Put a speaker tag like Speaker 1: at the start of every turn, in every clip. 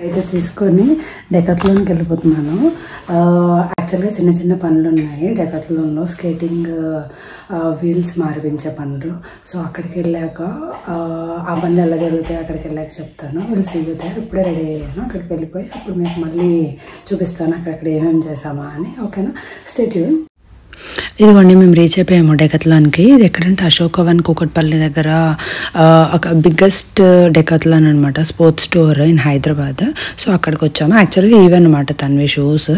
Speaker 1: అయితే తీసుకొని డెకాథ్లాన్కి వెళ్ళిపోతున్నాను. యాక్చువల్గా చిన్న చిన్న పనులు ఉన్నాయి డెకాథ్లాన్లో, స్కేటింగ్ వీల్స్ మార్పించే పనులు. సో అక్కడికి వెళ్ళాక ఆ పనులు ఎలా జరుగుతాయి అక్కడికి వెళ్ళాక చెప్తాను. వీళ్ళు సీగుతాయి. ఇప్పుడే రెడీ అయ్యాను. అక్కడికి వెళ్ళిపోయి అప్పుడు మీకు మళ్ళీ చూపిస్తాను అక్కడక్కడ ఏమేమి చేసామా అని. ఓకేనా, స్టే ట్యూన్. ఇదిగోండి, మేము రీచ్ అయిపోయాము డెకాథ్లాన్కి. ఇది ఎక్కడంటే అశోకవన్ కూకట్పల్లి దగ్గర ఒక బిగ్గెస్ట్ డెకాథ్లాన్ అనమాట, sports store in Hyderabad. So అక్కడికి వచ్చాము. యాక్చువల్గా ఇవే అనమాట తన్వి షూస్.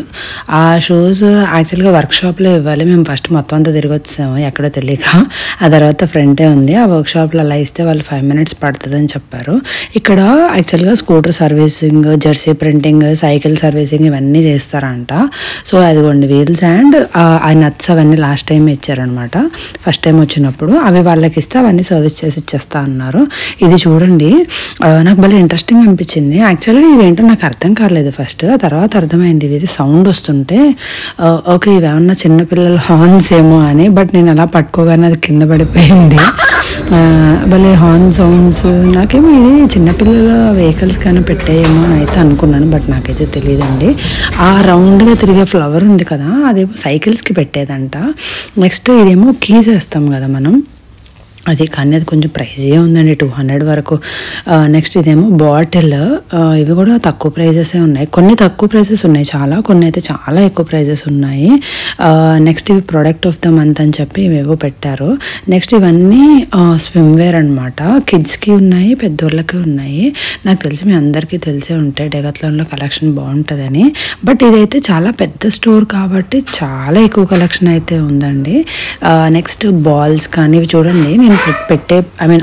Speaker 1: ఆ షూస్ యాక్చువల్గా వర్క్షాప్లో ఇవ్వాలి. మేము ఫస్ట్ మొత్తం అంతా తిరిగి వచ్చాము ఎక్కడో తెలియక. ఆ తర్వాత ఫ్రంటే ఉంది. ఆ వర్క్షాప్లో అలా ఇస్తే వాళ్ళు 5 minutes పడుతుందని చెప్పారు. ఇక్కడ యాక్చువల్గా scooter servicing, Jersey printing, cycle servicing ఇవన్నీ చేస్తారంట. సో అదిగోండి వీల్స్ అండ్ ఆ నట్స్ అవన్నీ లాస్ట్ టైం ఇచ్చారనమాట. ఫస్ట్ టైం వచ్చినప్పుడు అవి వాళ్ళకి ఇస్తే అవన్నీ సర్వీస్ చేసి ఇచ్చేస్తా అన్నారు. ఇది చూడండి, నాకు భలే ఇంట్రెస్టింగ్ అనిపించింది. యాక్చువల్గా ఇవేంటో నాకు అర్థం కాలేదు ఫస్ట్. తర్వాత అర్థమైంది ఇది సౌండ్ వస్తుంటే ఓకే ఇవేమన్నా చిన్నపిల్లల హార్న్స్ ఏమో అని. బట్ నేను అలా పట్టుకోగానే అది కింద పడిపోయింది. భలే హార్న్ సౌండ్స్. నాకేమో ఇది చిన్నపిల్లల వెహికల్స్ కానీ పెట్టేయేమో అని అయితే అనుకున్నాను. బట్ నాకైతే తెలియదండి. ఆ రౌండ్గా తిరిగే ఫ్లవర్ ఉంది కదా, అదేమో సైకిల్స్కి పెట్టేదంట. నెక్స్ట్ ఇదేమో కీస్ వేస్తాం కదా మనం, అది కానీ అది కొంచెం ప్రైజే ఉందండి, 200 వరకు. నెక్స్ట్ ఇదేమో బాటిల్. ఇవి కూడా తక్కువ ప్రైజెసే ఉన్నాయి. కొన్ని తక్కువ ప్రైజెస్ ఉన్నాయి చాలా, కొన్ని అయితే చాలా ఎక్కువ ప్రైజెస్ ఉన్నాయి. నెక్స్ట్ ఇవి ప్రోడక్ట్ ఆఫ్ ద మంత్ అని చెప్పి ఇవేవో పెట్టారు. నెక్స్ట్ ఇవన్నీ స్విమ్ వేర్ అనమాట. కిడ్స్కి ఉన్నాయి, పెద్దోళ్ళకి ఉన్నాయి. నాకు తెలిసి మీ అందరికీ తెలిసే ఉంటాయి డెకాథ్లాన్లో కలెక్షన్ బాగుంటుందని. బట్ ఇదైతే చాలా పెద్ద స్టోర్ కాబట్టి చాలా ఎక్కువ కలెక్షన్ అయితే ఉందండి. నెక్స్ట్ బాల్స్ కానీ ఇవి చూడండి, నేను పెట్టే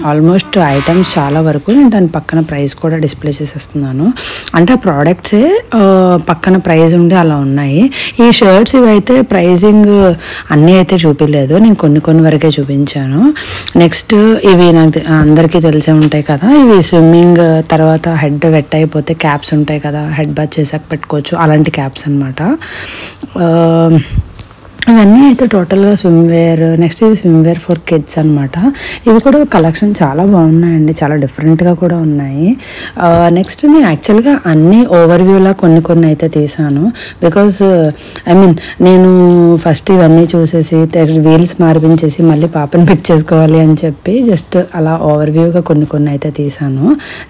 Speaker 1: ఆల్మోస్ట్ ఐటమ్స్ చాలా వరకు నేను దాని పక్కన ప్రైస్ కూడా డిస్ప్లే చేసేస్తున్నాను. అంటే ఆ ప్రోడక్ట్సే పక్కన ప్రైస్ ఉండి అలా ఉన్నాయి. ఈ షర్ట్స్ ఇవైతే ప్రైజింగ్ అన్నీ అయితే చూపించలేదు, నేను కొన్ని వరకే చూపించాను. నెక్స్ట్ ఇవి నాకు అందరికీ తెలిసే ఉంటాయి కదా, ఇవి స్విమ్మింగ్ తర్వాత హెడ్ వెట్ అయిపోతే క్యాప్స్ ఉంటాయి కదా, హెడ్ బాత్ చేసాక పెట్టుకోవచ్చు, అలాంటి క్యాప్స్ అనమాట. ఇవన్నీ అయితే టోటల్గా స్విమ్ వేర్. నెక్స్ట్ ఇవి స్విమ్ వేర్ ఫర్ కిడ్స్ అనమాట. ఇవి కూడా కలెక్షన్ చాలా బాగున్నాయండి, చాలా డిఫరెంట్గా కూడా ఉన్నాయి. నెక్స్ట్ నేను యాక్చువల్గా అన్నీ ఓవర్వ్యూలా కొన్ని అయితే తీసాను. బికాజ్ నేను ఫస్ట్ ఇవన్నీ చూసేసి వీల్స్ మార్పించేసి మళ్ళీ పాపని పిక్ చేసుకోవాలి అని చెప్పి జస్ట్ అలా ఓవర్వ్యూగా కొన్ని అయితే తీసాను.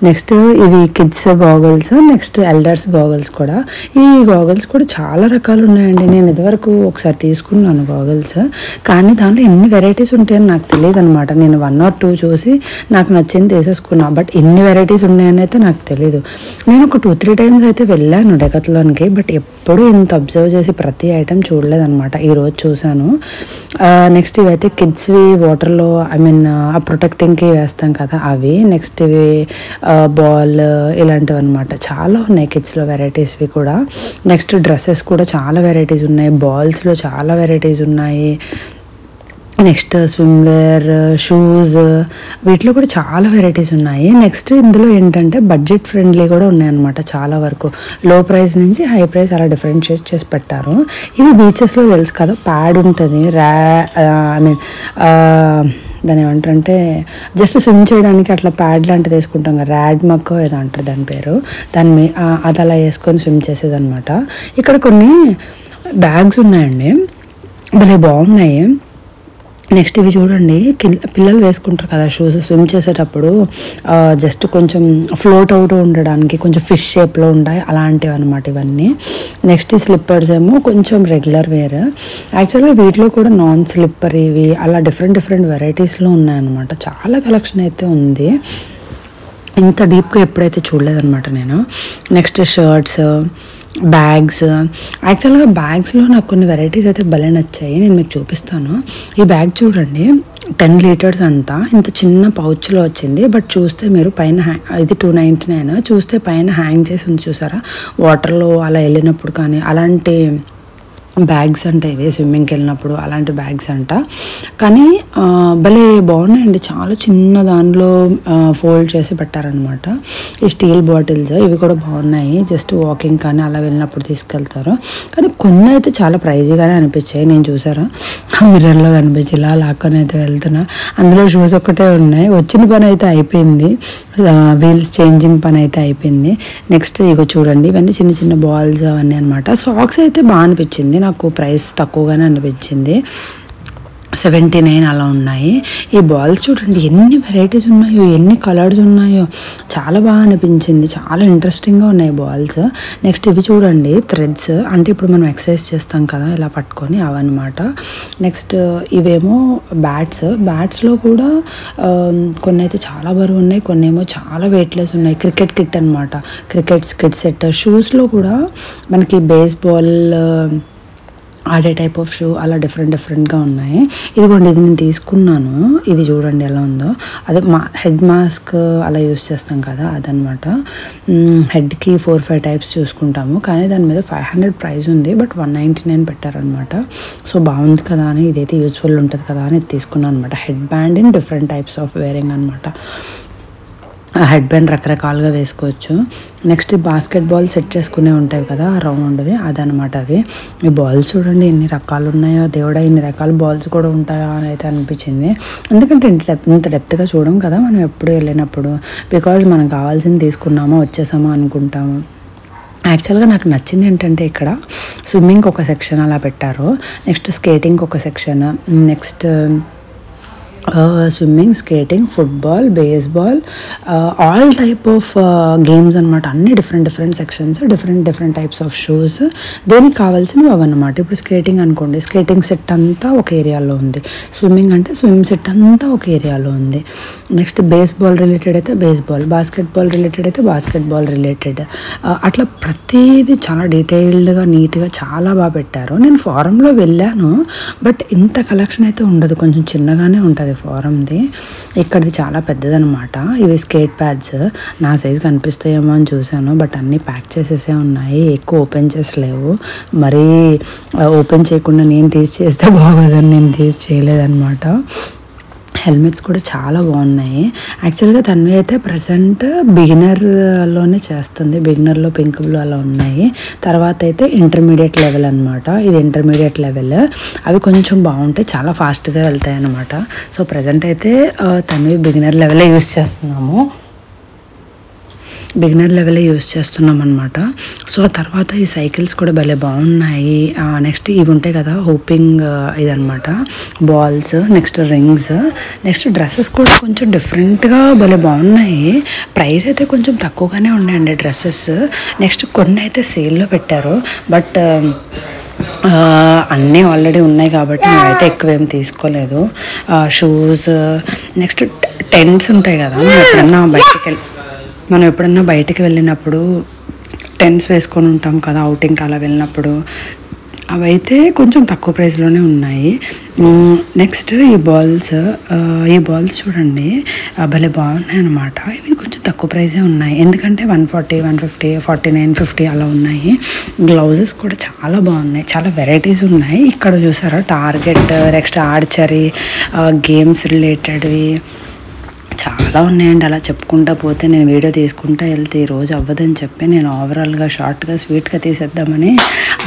Speaker 1: నెక్స్ట్ ఇవి kids goggles, next elders goggles కూడా. ఈ గాగల్స్ కూడా చాలా రకాలు ఉన్నాయండి. నేను ఇదివరకు ఒకసారి తీసుకున్నాను గాగల్స్, కానీ దాంట్లో ఎన్ని వెరైటీస్ ఉంటాయని నాకు తెలియదు అనమాట. నేను 1 or 2 చూసి నాకు నచ్చింది తీసేసుకున్నా. బట్ ఎన్ని వెరైటీస్ ఉన్నాయని అయితే నాకు తెలీదు. నేను ఒక 2-3 times అయితే వెళ్ళాను డెకాథ్లాన్కి, బట్ ఎప్పుడు ఇంత అబ్జర్వ్ చేసి ప్రతి ఐటెం చూడలేదన్నమాట. ఈరోజు చూశాను. నెక్స్ట్ ఇవైతే కిడ్స్వి వాటర్లో ఆ ప్రొటెక్టింగ్కి వేస్తాం కదా అవి. నెక్స్ట్ ఇవి బాల్ ఇలాంటివి అనమాట. చాలా ఉన్నాయి కిడ్స్లో వెరైటీస్వి కూడా. నెక్స్ట్ డ్రెస్సెస్ కూడా చాలా వెరైటీస్ ఉన్నాయి. బాల్స్లో చాలా వెరైటీస్ ఉన్నాయి. నెక్స్ట్ స్విమ్ వేర్, షూస్, వీటిలో కూడా చాలా వెరైటీస్ ఉన్నాయి. నెక్స్ట్ ఇందులో ఏంటంటే బడ్జెట్ ఫ్రెండ్లీ కూడా ఉన్నాయన్నమాట చాలా వరకు. లో ప్రైస్ నుంచి హై ప్రైస్ అలా డిఫరెన్షియేట్ చేసి పెట్టారు. ఇవి బీచెస్లో తెలుసు కదా, ప్యాడ్ ఉంటుంది, దాని ఏమంటారంటే జస్ట్ స్విమ్ చేయడానికి అట్లా ప్యాడ్ లాంటిది వేసుకుంటాం కదా, ర్యాడ్ మక్కో ఏదో అంటారు దాని పేరు. అది అలా వేసుకొని స్విమ్ చేసేదన్నమాట. ఇక్కడ కొన్ని బ్యాగ్స్ ఉన్నాయండి, భలే బాగున్నాయి. నెక్స్ట్ ఇవి చూడండి, పిల్లలు వేసుకుంటారు కదా షూస్ స్విమ్ చేసేటప్పుడు, జస్ట్ కొంచెం ఫ్లోట్ అవుతూ ఉండడానికి కొంచెం ఫిష్ షేప్లో ఉంటాయి అలాంటివి అనమాట ఇవన్నీ. నెక్స్ట్ ఈ స్లిప్పర్స్ ఏమో కొంచెం రెగ్యులర్ వేర్. యాక్చువల్గా వీటిలో కూడా నాన్ స్లిప్పర్ ఇవి అలా డిఫరెంట్ వెరైటీస్లో ఉన్నాయన్నమాట. చాలా కలెక్షన్ అయితే ఉంది. ఇంత డీప్గా ఎప్పుడైతే చూడలేదన్నమాట నేను. Next shirts, bags. యాక్చువల్గా బ్యాగ్స్లో నాకు కొన్ని వెరైటీస్ అయితే భలే నచ్చాయి, నేను మీకు చూపిస్తాను. ఈ బ్యాగ్ చూడండి, 10 liters అంతా ఇంత చిన్న పౌచ్లో వచ్చింది. బట్ చూస్తే మీరు పైన ఇది 299, చూస్తే పైన హ్యాంగ్ చేసి ఉంది చూసారా, వాటర్లో అలా వెళ్ళినప్పుడు కానీ అలాంటి బ్యాగ్స్ అంట ఇవి స్విమ్మింగ్కి వెళ్ళినప్పుడు అలాంటి బ్యాగ్స్ అంట. కానీ భలే బాగున్నాయండి, చాలా చిన్న దానిలో ఫోల్డ్ చేసి పెట్టారనమాట. ఈ స్టీల్ బాటిల్స్ ఇవి కూడా బాగున్నాయి, జస్ట్ వాకింగ్ కానీ అలా వెళ్ళినప్పుడు తీసుకెళ్తారు. కానీ కొన్ని అయితే చాలా ప్రైజీగానే అనిపించాయి. నేను చూసారా మిర్రర్లో కనిపించి ఇలా లాక్కొని అయితే వెళ్తున్నా. అందులో షూస్ ఒక్కటే ఉన్నాయి. వచ్చిన పని అయితే అయిపోయింది, వీల్స్ చేంజింగ్ పని అయితే అయిపోయింది. నెక్స్ట్ ఇగో చూడండి, ఇవన్నీ చిన్న చిన్న బాల్స్ అవన్నీ అనమాట. సాక్స్ అయితే బాగా అనిపించింది, నాకు ప్రైస్ తక్కువగానే అనిపించింది. 79 అలా ఉన్నాయి. ఈ బాల్స్ చూడండి ఎన్ని వెరైటీస్ ఉన్నాయో, ఎన్ని కలర్స్ ఉన్నాయో, చాలా బాగా అనిపించింది. చాలా ఇంట్రెస్టింగ్గా ఉన్నాయి బాల్స్. నెక్స్ట్ ఇవి చూడండి థ్రెడ్స్, అంటే ఇప్పుడు మనం ఎక్సర్సైజ్ చేస్తాం కదా ఇలా పట్టుకొని అవన్నమాట. నెక్స్ట్ ఇవేమో బ్యాట్స్లో కూడా కొన్ని అయితే చాలా బరువు ఉన్నాయి, కొన్ని ఏమో చాలా వెయిట్లెస్ ఉన్నాయి. క్రికెట్ కిట్ అనమాట, క్రికెట్ కిట్ సెట్. షూస్లో కూడా మనకి బేస్బాల్ ఆడే టైప్ ఆఫ్ షూ అలా డిఫరెంట్గా ఉన్నాయి. ఇదిగోండి ఇది నేను తీసుకున్నాను, ఇది చూడండి ఎలా ఉందో. అదే హెడ్ మాస్క్ అలా యూస్ చేస్తాం కదా అదనమాట. హెడ్కి 4-5 టైప్స్ చూసుకుంటాము, కానీ దాని మీద 500 ప్రైస్ ఉంది, బట్ 199 పెట్టారనమాట. సో బాగుంది కదా అని, ఇదైతే యూస్ఫుల్ ఉంటుంది కదా అని ఇది తీసుకున్నాను అనమాట. Head band in different types of wearing అనమాట. హెడ్ బ్యాండ్ రకరకాలుగా వేసుకోవచ్చు. నెక్స్ట్ బాస్కెట్ బాల్ సెట్ చేసుకునే ఉంటాయి కదా రౌండ్వి, అదనమాట అవి. ఈ బాల్స్ చూడండి ఎన్ని రకాలు ఉన్నాయో, దేవుడా ఇన్ని రకాల బాల్స్ కూడా ఉంటాయా అని అయితే అనిపించింది. ఎందుకంటే ఇంత డెప్త్గా చూడం కదా మనం ఎప్పుడు వెళ్ళినప్పుడు, బికాజ్ మనం కావాల్సింది తీసుకున్నామో వచ్చేసామో అనుకుంటాము. యాక్చువల్గా నాకు నచ్చింది ఏంటంటే ఇక్కడ స్విమ్మింగ్ ఒక సెక్షన్ అలా పెట్టారు, నెక్స్ట్ స్కేటింగ్ ఒక section, next swimming, skating, football, baseball, all type of games అనమాట. అన్ని different sections, different types of shoes, దేనికి కావాల్సినవి అవన్నమాట. ఇప్పుడు స్కేటింగ్ అనుకోండి, స్కేటింగ్ సెట్ అంతా ఒక ఏరియాలో ఉంది. స్విమ్మింగ్ అంటే స్విమ్ సెట్ అంతా ఒక ఏరియాలో ఉంది. నెక్స్ట్ బేస్బాల్ రిలేటెడ్ అయితే బేస్బాల్, బాస్కెట్బాల్ రిలేటెడ్ అయితే బాస్కెట్బాల్ రిలేటెడ్, అట్లా ప్రతిదీ చాలా డీటెయిల్డ్గా నీట్గా చాలా బాగా పెట్టారు. నేను ఫారంలో వెళ్ళాను, బట్ ఇంత కలెక్షన్ అయితే ఉండదు, కొంచెం చిన్నగానే ఉంటుంది ఫారంది. ఇక్కడిది చాలా పెద్దదనమాట. ఇవి స్కేట్ ప్యాడ్స్, నా సైజు కనిపిస్తాయేమో అని చూశాను, బట్ అన్నీ ప్యాక్ చేసేసే ఉన్నాయి, ఎక్కువ ఓపెన్ చేసలేవు. మరీ ఓపెన్ చేయకుండా నేను తీసి చేస్తే బాగోదని నేను తీసి చేయలేదన్నమాట. హెల్మెట్స్ కూడా చాలా బాగున్నాయి. యాక్చువల్గా తన్వి అయితే ప్రజెంట్ బిగినర్లోనే చేస్తుంది, బిగినర్లో పింక్ బ్లూ అలా ఉన్నాయి. తర్వాత అయితే ఇంటర్మీడియట్ లెవెల్ అనమాట, ఇది ఇంటర్మీడియట్ లెవెల్. అవి కొంచెం బాగుంటాయి, చాలా ఫాస్ట్గా వెళ్తాయి అన్నమాట. సో ప్రజెంట్ అయితే తన్వి బిగినర్ లెవెలే యూస్ చేస్తున్నాము, అనమాట. సో ఆ తర్వాత ఈ సైకిల్స్ కూడా భలే బాగున్నాయి. నెక్స్ట్ ఇవి ఉంటాయి కదా హోపింగ్ ఇదనమాట, balls, next rings, next dresses కూడా కొంచెం డిఫరెంట్గా భలే బాగున్నాయి. ప్రైస్ అయితే కొంచెం తక్కువగానే ఉన్నాయండి డ్రెస్సెస్. నెక్స్ట్ కొన్ని అయితే సేల్లో పెట్టారు, బట్ అన్నీ ఆల్రెడీ ఉన్నాయి కాబట్టి నేనైతే ఎక్కువేం తీసుకోలేదు. షూస్, నెక్స్ట్ టెంట్స్ ఉంటాయి కదా, మనం ఎప్పుడన్నా బయటికి వెళ్ళినప్పుడు టెంట్స్ వేసుకొని ఉంటాం కదా అవుటింగ్కి అలా వెళ్ళినప్పుడు, అవైతే కొంచెం తక్కువ ప్రైస్లోనే ఉన్నాయి. నెక్స్ట్ ఈ బాల్స్ చూడండి భలే బాగున్నాయి అనమాట. ఇవి కొంచెం తక్కువ ప్రైజే ఉన్నాయి, ఎందుకంటే 140, 150, 49, 50 అలా ఉన్నాయి. గ్లౌజెస్ కూడా చాలా బాగున్నాయి, చాలా వెరైటీస్ ఉన్నాయి. ఇక్కడ చూసారా టార్గెట్, నెక్స్ట్ ఆర్చరీ, గేమ్స్ రిలేటెడ్వి చాలా ఉన్నాయండి. అలా చెప్పుకుంటా పోతే నేను వీడియో తీసుకుంటా వెళ్తే ఈరోజు అవ్వదని చెప్పి నేను ఓవరాల్గా షార్ట్గా స్వీట్గా తీసేద్దామని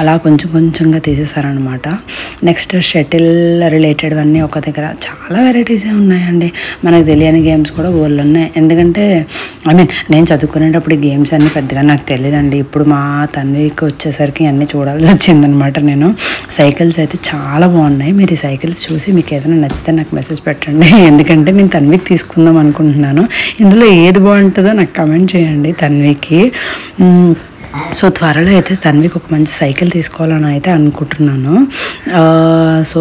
Speaker 1: అలా కొంచెంగా తీసేసారనమాట. నెక్స్ట్ షటిల్ రిలేటెడ్ అన్నీ ఒక దగ్గర చాలా వెరైటీసే ఉన్నాయండి. మనకు తెలియని గేమ్స్ కూడా బోర్లు ఉన్నాయి, ఎందుకంటే నేను చదువుకునేటప్పుడు ఈ గేమ్స్ అన్నీ పెద్దగా నాకు తెలియదండి. ఇప్పుడు మా తన్వికి వచ్చేసరికి అన్నీ చూడాల్సి వచ్చిందనమాట. నేను సైకిల్స్ అయితే చాలా బాగున్నాయి. మీరు ఈ సైకిల్స్ చూసి మీకు ఏదైనా నచ్చితే నాకు మెసేజ్ పెట్టండి, ఎందుకంటే నేను తన్వికి తీసుకుందాం అనుకుంటున్నాను. ఇందులో ఏది బాగుంటుందో నాకు కమెంట్ చేయండి తన్వికి. సో త్వరలో అయితే తన్వికి ఒక మంచి సైకిల్ తీసుకోవాలని అయితే అనుకుంటున్నాను. సో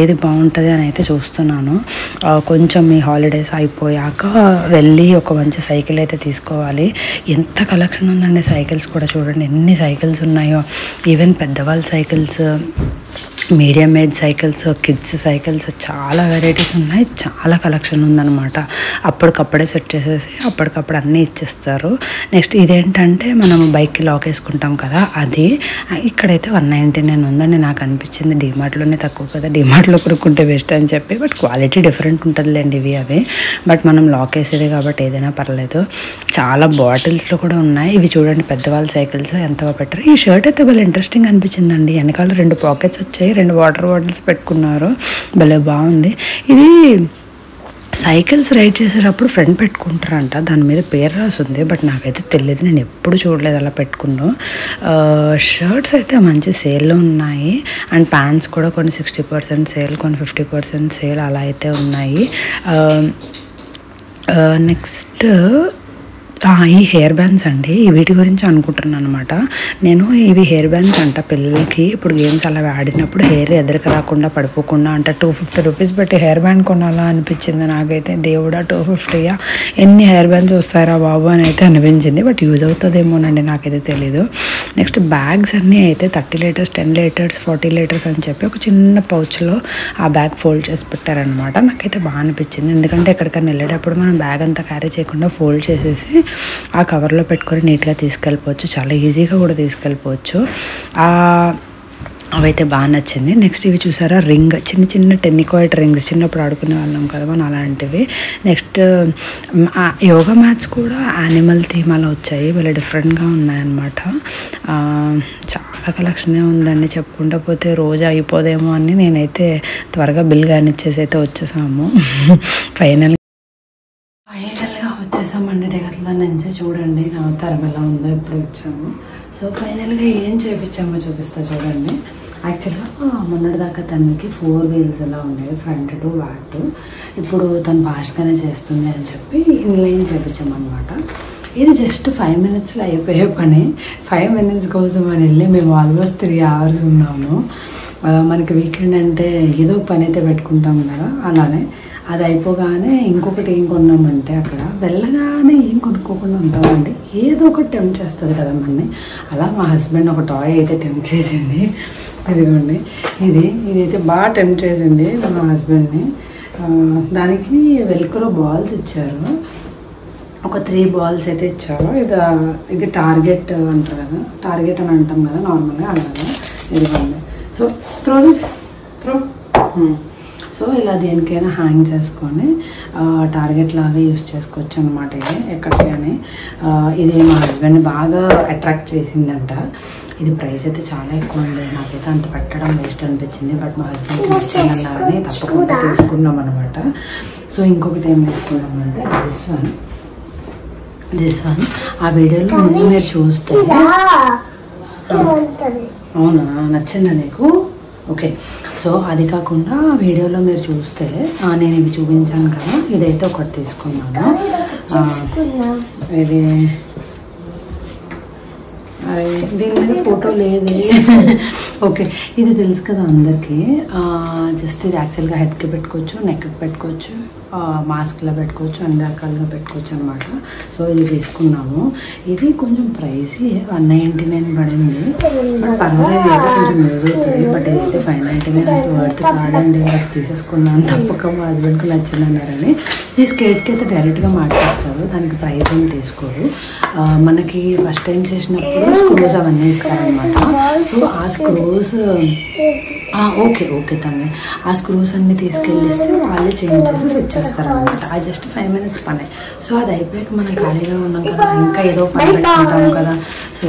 Speaker 1: ఏది బాగుంటుంది అని అయితే చూస్తున్నాను. కొంచెం ఈ హాలిడేస్ అయిపోయాక వెళ్ళి ఒక మంచి సైకిల్ అయితే తీసుకోవాలి. ఎంత కలెక్షన్ ఉందండి సైకిల్స్ కూడా, చూడండి ఎన్ని సైకిల్స్ ఉన్నాయో. ఈవెన్ పెద్దవాళ్ళ cycles, medium age cycles, kids cycles చాలా వెరైటీస్ ఉన్నాయి, చాలా కలెక్షన్ ఉందన్నమాట. అప్పటికప్పుడే సెట్ చేసేసి అప్పటికప్పుడు అన్నీ ఇచ్చేస్తారు. నెక్స్ట్ ఇదేంటంటే మనం బైక్కి లాక్ వేసుకుంటాం కదా, అది ఇక్కడైతే 199 ఉందండి. నాకు అనిపించింది డీమార్ట్లోనే తక్కువ కదా, డీమార్ట్లో కొనుక్కుంటే బెస్ట్ అని చెప్పి. బట్ క్వాలిటీ డిఫరెంట్ ఉంటుందిలేండి అవి. బట్ మనం లాక్ వేసేది కాబట్టి ఏదైనా పర్లేదు. చాలా బాటిల్స్లో కూడా ఉన్నాయి. ఇవి చూడండి పెద్దవాళ్ళ సైకిల్స్ ఎంత పెట్టారు. ఈ షర్ట్ అయితే భలే ఇంట్రెస్టింగ్ అనిపించిందండి. వెనకాల 2 పాకెట్స్ వచ్చాయి, 2 వాటర్ బాటిల్స్ పెట్టుకున్నారు, భలే బాగుంది. ఇది సైకిల్స్ రైడ్ చేసేటప్పుడు ఫ్రంట్ పెట్టుకుంటారంట, దాని మీద పేరు రాసింది. బట్ నాకైతే తెలియదు, నేను ఎప్పుడు చూడలేదు అలా పెట్టుకున్నాను. షర్ట్స్ అయితే మంచి సేల్లో ఉన్నాయి. అండ్ ప్యాంట్స్ కూడా కొన్ని 60% సేల్, కొన్ని 50% సేల్ అలా అయితే ఉన్నాయి. నెక్స్ట్ ఈ హెయిర్ బ్యాండ్స్ అండి, వీటి గురించి అనుకుంటున్నాను అనమాట నేను. ఇవి హెయిర్ బ్యాండ్స్ అంట పిల్లలకి. ఇప్పుడు గేమ్స్ అలా ఆడినప్పుడు హెయిర్ ఎదురుకు రాకుండా పడిపోకుండా అంట 250 రూపీస్ పెట్టి హెయిర్ బ్యాండ్ కొనాలా అనిపించింది నాకైతే. దేవుడా 250యా, ఎన్ని హెయిర్ బ్యాండ్స్ వస్తాయరా బాబు అని అయితే అనిపించింది. బట్ యూజ్ అవుతుందేమోనండి, నాకైతే తెలీదు. నెక్స్ట్ బ్యాగ్స్ అన్నీ అయితే 30 లీటర్స్, 10 లీటర్స్, 40 లీటర్స్ అని చెప్పి ఒక చిన్న పౌచ్లో ఆ బ్యాగ్ ఫోల్డ్ చేసి పెట్టారనమాట. నాకైతే బాగా అనిపించింది, ఎందుకంటే ఎక్కడికైనా వెళ్ళేటప్పుడు మనం బ్యాగ్ అంతా క్యారీ చేయకుండా ఫోల్డ్ చేసేసి ఆ కవర్లో పెట్టుకొని నీట్గా తీసుకెళ్ళిపోవచ్చు, చాలా ఈజీగా కూడా తీసుకెళ్ళిపోవచ్చు. అవైతే బాగా నచ్చింది. నెక్స్ట్ ఇవి చూసారా, రింగ్, చిన్న చిన్న టెన్నికాయిడ్ రింగ్స్, చిన్నప్పుడు ఆడుకునే వాళ్ళం కదా మనం అలాంటివి. నెక్స్ట్ యోగా మ్యాట్స్ కూడా యానిమల్ థీమ్ అలా వచ్చాయి, భలే డిఫరెంట్గా ఉన్నాయన్నమాట. చాలా కలెక్షనే ఉందండి, చెప్పుకుంటూ పోతే రోజు అయిపోదేమో అని నేనైతే త్వరగా బిల్ కానిచ్చేసి అయితే వచ్చేసాము. ఫైనల్గా వచ్చేసామండి డెకాథ్లాన్ నుంచి. చూడండి నా అవతారం ఎలా ఉందో, ఎప్పుడు వచ్చాము. సో ఫైనల్గా ఏం చేయించామో చూపిస్తా చూడండి. యాక్చువల్గా మొన్నటిదాకా తనకి 4 వీల్స్ అలా ఉండేవి, ఫ్రంట్ టు బ్యాక్. ఇప్పుడు తను ఫాస్ట్గానే చేస్తుంది అని చెప్పి ఇన్లైన్ చేయించామన్నమాట. ఇది జస్ట్ 5 మినిట్స్లో అయిపోయే పని. 5 మినిట్స్ కోసం అని వెళ్ళి మేము ఆల్మోస్ట్ 3 hours ఉన్నాము. మనకి వీకెండ్ అంటే ఏదో పని అయితే పెట్టుకుంటాం కదా, అలానే అది అయిపోగానే ఇంకొకటి ఏం కొన్నామంటే అక్కడ వెళ్ళగానే ఏం కొనుక్కోకుండా ఉంటామండి, ఏదో ఒకటి టెంప్ట్ చేస్తుంది కదా మనని. అలా మా హస్బెండ్ ఒక టాయ్ అయితే టెంప్ట్ చేసింది. ఇదిగోండి, ఇదైతే బాగా టెంప్ట్ చేసింది మా హస్బెండ్ని. దానికి వెల్క్రో బాల్స్ ఇచ్చారు, ఒక 3 బాల్స్ అయితే ఇచ్చారు. ఇది టార్గెట్ అంటారు కదా, టార్గెట్ అని అంటాం కదా నార్మల్గా, అలాగా. ఇదిగోండి, సో త్రో సో ఇలా దేనికైనా హ్యాంగ్ చేసుకొని టార్గెట్ లాగా యూస్ చేసుకోవచ్చు అనమాట. ఇది ఎక్కడికి అని ఇది మా హస్బెండ్ బాగా అట్రాక్ట్ చేసిందంట. ఇది ప్రైస్ అయితే చాలా ఎక్కువ అండి, నాకైతే అంత పెట్టడం వేస్ట్ అనిపించింది. బట్ మా హస్బెండ్ నచ్చిందన్నారని తప్పకుండా తీసుకున్నాం అనమాట. సో ఇంకొకటి ఏం తీసుకున్నామంటే దిస్ వన్ ఆ వీడియోలో మీరు చూస్తే, అవునా నచ్చిందా నీకు? ఓకే, సో అది కాకుండా వీడియోలో మీరు చూస్తే నేను ఇవి చూపించాను కదా, ఇదైతే ఒకటి తీసుకున్నాను. ఇది దీని మీద ఫోటో లేదు. ఓకే, ఇది తెలుసు కదా అందరికీ. జస్ట్ ఇది యాక్చువల్గా హెడ్కి పెట్టుకోవచ్చు, నెక్కి పెట్టుకోవచ్చు, మాస్క్లో పెట్టుకోవచ్చు, అన్ని రకాలుగా పెట్టుకోవచ్చు అనమాట. సో ఇది తీసుకున్నాము. ఇది కొంచెం ప్రైస్ 199 పడింది, బట్ పర్వాలేదు, ఏదో కొంచెం యూజ్ అవుతుంది. బట్ ఇదైతే 599 అసలు వర్త్ కాదండి, బట్ తీసేసుకున్నాను. తప్పక మా హస్బెండ్కి నచ్చిందన్నారని. ఈ స్కేట్కి అయితే డైరెక్ట్గా మార్చేస్తారు, దానికి ప్రైస్ ఏం తీసుకోరు. మనకి ఫస్ట్ టైం చేసినప్పుడు స్క్రూస్ అవన్నీ ఇస్తారనమాట. సో ఆ స్క్రూస్ ఓకే తమ్మి, ఆ స్క్రూస్ అన్నీ తీసుకెళ్ళిస్తే వాళ్ళే చేంజ్ చేసి ఇచ్చేస్తారనమాట. అది జస్ట్ 5 minutes పనే. సో అది అయిపోయాక మనం ఖాళీగా ఉన్నాం కదా, ఇంకా ఏదో పని పెట్టుకుంటాం కదా. సో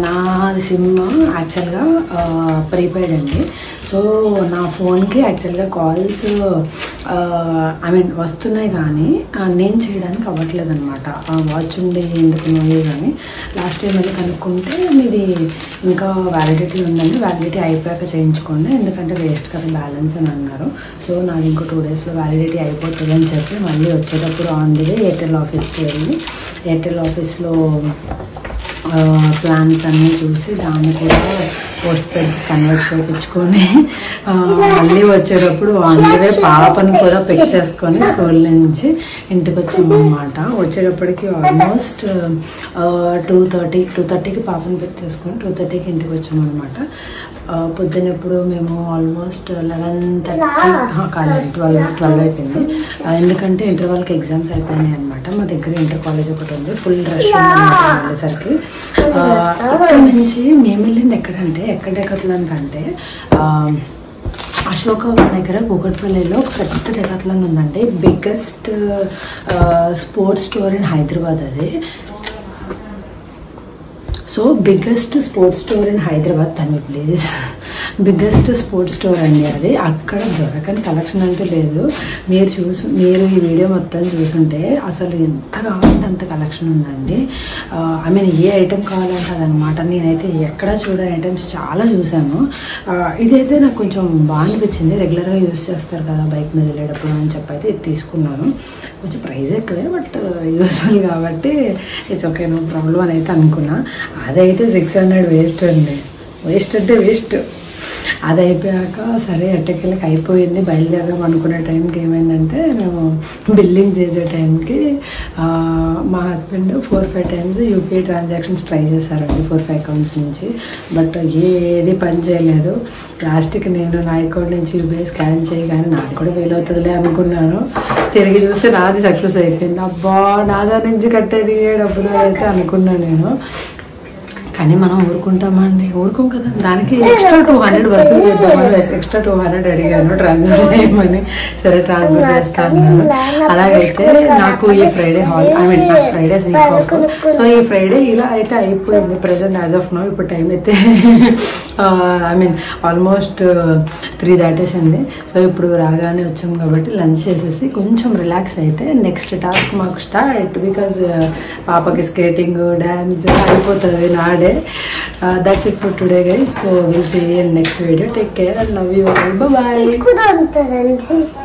Speaker 1: నా సిమ్ యాక్చువల్గా ప్రీపెయిడ్ అండి. సో నా ఫోన్కి యాక్చువల్గా కాల్స్ వస్తున్నాయి కానీ నేను చేయడానికి అవ్వట్లేదు అనమాట. వాచ్ ఉండి ఎందుకు కానీ లాస్ట్ టైం వెళ్ళి కనుక్కుంటే మీది ఇంకా వ్యాలిడిటీ ఉందండి, వ్యాలిడిటీ అయిపోయాక చేయించుకోండి, ఎందుకంటే వేస్ట్ కదా బ్యాలెన్స్ అని అన్నారు. సో నాది ఇంకో 2 daysలో వ్యాలిడిటీ అయిపోతుంది అని చెప్పి మళ్ళీ వచ్చేటప్పుడు ఆన్ ది వే ఎయిర్టెల్ ఆఫీస్కి వెళ్ళి ఎయిర్టెల్ ఆఫీస్లో ప్లాన్స్ అన్నీ చూసి దాన్ని కూడా పోస్ట్ పెట్టి కన్వర్ట్ చేయించుకొని మళ్ళీ వచ్చేటప్పుడు అందుకే పాపను కూడా పిక్ చేసుకొని స్కూల్ నుంచి ఇంటికి వచ్చామన్నమాట. వచ్చేటప్పటికి ఆల్మోస్ట్ 2:30కి పాపను పిక్ చేసుకొని 2:30కి ఇంటికి వచ్చామన్నమాట. పొద్దున్నప్పుడు మేము ఆల్మోస్ట్ 11:30 కాలేదు 12 అయిపోయింది. ఎందుకంటే ఇంటర్ వాళ్ళకి ఎగ్జామ్స్ అయిపోయినాయి అనమాట. మా దగ్గర ఇంటర్ కాలేజ్ ఒకటి ఉంది, ఫుల్ రష్ ఉందన్నమాట వెళ్ళేసరికి. ఇక్కడ నుంచి మేము వెళ్ళింది ఎక్కడ డెకాథ్లాన్ కంటే అశోక దగ్గర కూకట్పల్లిలో ఒక పెద్ద డెకాథ్లాన్ ఉందండి. Biggest sports store in Hyderabad అది. So biggest sports store in Hyderabad తను ప్లీజ్ బిగ్గెస్ట్ స్పోర్ట్స్ స్టోర్ అండి అది. అక్కడ దొరకని కలెక్షన్ అంటూ లేదు. మీరు ఈ వీడియో మొత్తం చూసుంటే అసలు ఎంత కావాలంటే అంత కలెక్షన్ ఉందండి. ఐ మీన్ ఏ ఐటెం కావాలంటే అదనమాట. నేనైతే ఎక్కడ చూడని ఐటమ్స్ చాలా చూసాను. ఇదైతే నాకు కొంచెం బాగా అనిపించింది. రెగ్యులర్గా యూజ్ చేస్తారు కదా బైక్ మీద వెళ్ళేటప్పుడు అని చెప్పైతే ఇది తీసుకున్నాను. కొంచెం ప్రైస్ ఎక్కువే, బట్ యూస్ఫుల్ కాబట్టి ఇట్స్ ఓకే, నో ప్రాబ్లం అని అయితే అనుకున్నా. అదైతే 600 వేస్ట్ అండి. వేస్ట్ అంటే వేస్ట్. అది అయిపోయాక సరే ఎట్టకెళ్ళకి అయిపోయింది. బయలుదేరదాం అనుకునే టైంకి ఏమైందంటే మేము బిల్లింగ్ చేసే టైంకి మా husband 4-5 times UPI transactions try చేశారండి 4-5 అకౌంట్స్ నుంచి. బట్ ఏది పని చేయలేదు. లాస్ట్కి నేను నా అకౌంట్ నుంచి యూపీఐ స్కాన్ చేయగానే నాది కూడా ఫెయిల్ అవుతుందిలే అనుకున్నాను. తిరిగి చూస్తే నాది సక్సెస్ అయిపోయింది. అబ్బా నాదా నుంచి కట్టేది డబ్బులు అయితే అనుకున్నాను నేను. కానీ మనం ఊరుకుంటామా అండి? ఊరుకోం కదా. దానికి ఎక్స్ట్రా 200 వసూలు చేద్దామని ఎక్స్ట్రా 200 అడిగాను ట్రాన్స్ఫర్ చేయమని. సరే ట్రాన్స్ఫర్ చేస్తా అన్నారు. అలాగైతే నాకు ఈ ఫ్రైడే నాకు ఫ్రైడేస్ వీక్ ఆఫ్. సో ఈ ఫ్రైడే ఇలా అయితే అయిపోయింది ప్రెజెంట్ యాజ్ ఆఫ్ నో. ఇప్పుడు టైం అయితే ఆల్మోస్ట్ 3 దాటేసింది. సో ఇప్పుడు రాగానే వచ్చాం కాబట్టి లంచ్ చేసేసి కొంచెం రిలాక్స్ అయితే నెక్స్ట్ టాస్క్ మాకు స్టార్ట్. బికాజ్ పాపకి స్కేటింగ్ డ్యాన్స్ అయిపోతుంది నా day. That's it for today guys. So we'll see you in next video. Take care and love you all. Bye bye.